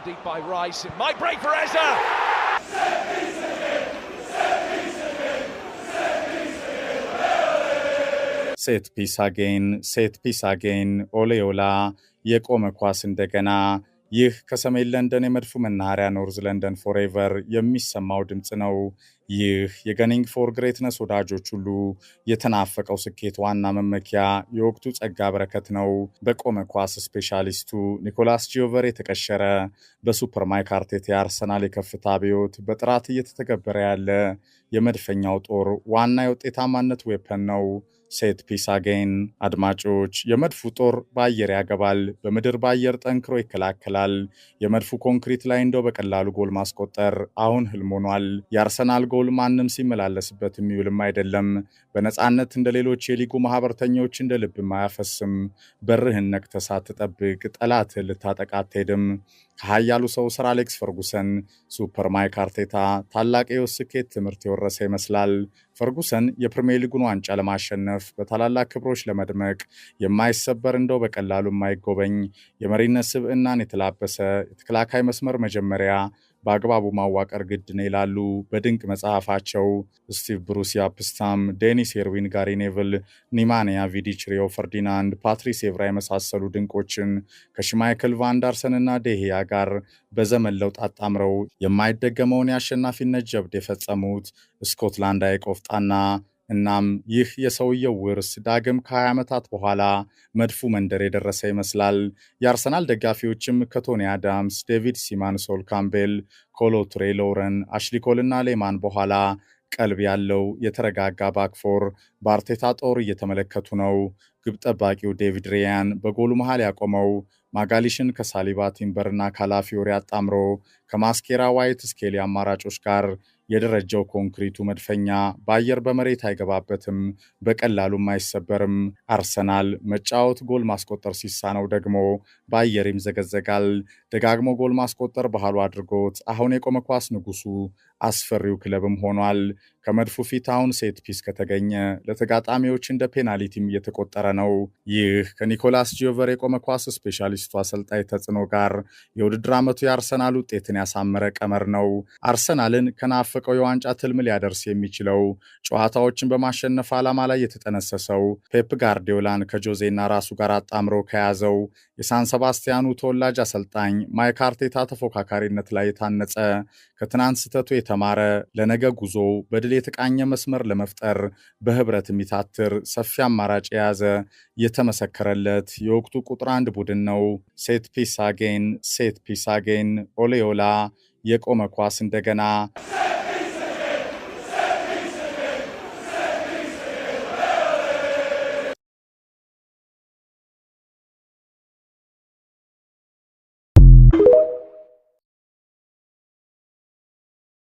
deep by Rice. It might break for Eza. ሴት ፒስ አጌን ኦሌዮላ የቆመ ኳስ እንደገና ይህ ከሰሜን ለንደን የመድፉ መናኸሪያ ኖርዝ ለንደን ፎሬቨር የሚሰማው ድምፅ ነው። ይህ የገኒንግ ፎር ግሬትነስ ወዳጆች ሁሉ የተናፈቀው ስኬት ዋና መመኪያ የወቅቱ ጸጋ በረከት ነው። በቆመ ኳስ ስፔሻሊስቱ ኒኮላስ ጂኦቨር የተቀሸረ በሱፐር ማይክ አርቴታ የአርሰናል የከፍታ አብዮት በጥራት እየተተገበረ ያለ የመድፈኛው ጦር ዋና የውጤታማነት ዌፐን ነው። ሴት ፒስ አጌን አድማጮች፣ የመድፉ ጦር በአየር ያገባል፣ በምድር በአየር ጠንክሮ ይከላከላል። የመድፉ ኮንክሪት ላይ እንደው በቀላሉ ጎል ማስቆጠር አሁን ህልም ሆኗል። የአርሰናል ጎል ማንም ሲመላለስበት የሚውልም አይደለም። በነፃነት እንደ ሌሎች የሊጉ ማህበርተኞች እንደ ልብም አያፈስም። በርህን ነቅተህ ሳትጠብቅ ጠላትህን ልታጠቃ አትሄድም። ከኃያሉ ሰው ሰር አሌክስ ፈርጉሰን ሱፐር ማይክ አርቴታ ታላቅ የህይወት ስኬት ትምህርት የወረሰ ይመስላል። ፈርጉሰን የፕሪሚየር ሊጉን ዋንጫ ለማሸነፍ በታላላቅ ክብሮች ለመድመቅ የማይሰበር እንደው በቀላሉ የማይጎበኝ የመሪነት ስብዕናን የተላበሰ የተከላካይ መስመር መጀመሪያ በአግባቡ ማዋቀር ግድ ነው ይላሉ በድንቅ መጽሐፋቸው ስቲቭ ብሩስ ያፕስታም፣ ዴኒስ ኤርዊን፣ ጋሪ ኔቭል፣ ኒማንያ ቪዲች፣ ሪዮ ፈርዲናንድ፣ ፓትሪስ ኤቭራ የመሳሰሉ ድንቆችን ከሽማይክል ቫንዳርሰን እና ዴሂያ ጋር በዘመን ለውጥ አጣምረው የማይደገመውን የአሸናፊነት ጀብድ የፈጸሙት ስኮትላንዳዊ ቆፍጣና እናም ይህ የሰውየው ውርስ ዳግም ከ20 ዓመታት በኋላ መድፉ መንደር የደረሰ ይመስላል። የአርሰናል ደጋፊዎችም ከቶኒ አዳምስ፣ ዴቪድ ሲማን፣ ሶል ካምቤል፣ ኮሎ ቱሬ፣ ሎረን፣ አሽሊ ኮል እና ሌማን በኋላ ቀልብ ያለው የተረጋጋ ባክፎር በአርቴታ ጦር እየተመለከቱ ነው። ግብ ጠባቂው ዴቪድ ሬያን በጎሉ መሃል ያቆመው ማጋሊሽን ከሳሊባ ቲምበርና ካላፊዮሪ አጣምሮ ከማስኬራ ዋይት ስኬሊ አማራጮች ጋር የደረጃው ኮንክሪቱ መድፈኛ በአየር በመሬት አይገባበትም፣ በቀላሉም አይሰበርም። አርሰናል መጫወት ጎል ማስቆጠር ሲሳነው ደግሞ በአየር ይምዘገዘጋል። ደጋግሞ ጎል ማስቆጠር ባህሉ አድርጎት አሁን የቆመ ኳስ ንጉሱ አስፈሪው ክለብም ሆኗል። ከመድፉ ፊት አሁን ሴት ፒስ ከተገኘ ለተጋጣሚዎች እንደ ፔናልቲም እየተቆጠረ ነው። ይህ ከኒኮላስ ጂኦቨር የቆመ ኳስ ስፔሻሊስቱ አሰልጣኝ ተጽዕኖ ጋር የውድድር ዓመቱ የአርሰናል ውጤትን ያሳመረ ቀመር ነው። አርሰናልን ከናፈቀው የዋንጫ ትልም ሊያደርስ የሚችለው ጨዋታዎችን በማሸነፍ ዓላማ ላይ የተጠነሰሰው ፔፕ ጋርዲዮላን ከጆዜና ራሱ ጋር አጣምሮ ከያዘው የሳን ሰባስቲያኑ ተወላጅ አሰልጣኝ ማይክ አርቴታ ተፎካካሪነት ላይ የታነጸ ከትናንት ስህተቱ የተማረ ለነገ ጉዞ በድል የተቃኘ መስመር ለመፍጠር በህብረት የሚታትር ሰፊ አማራጭ የያዘ የተመሰከረለት የወቅቱ ቁጥር 1 ቡድን ነው። ሴት ፒስ አጌን ኦሌዮላ የቆመ ኳስ እንደገና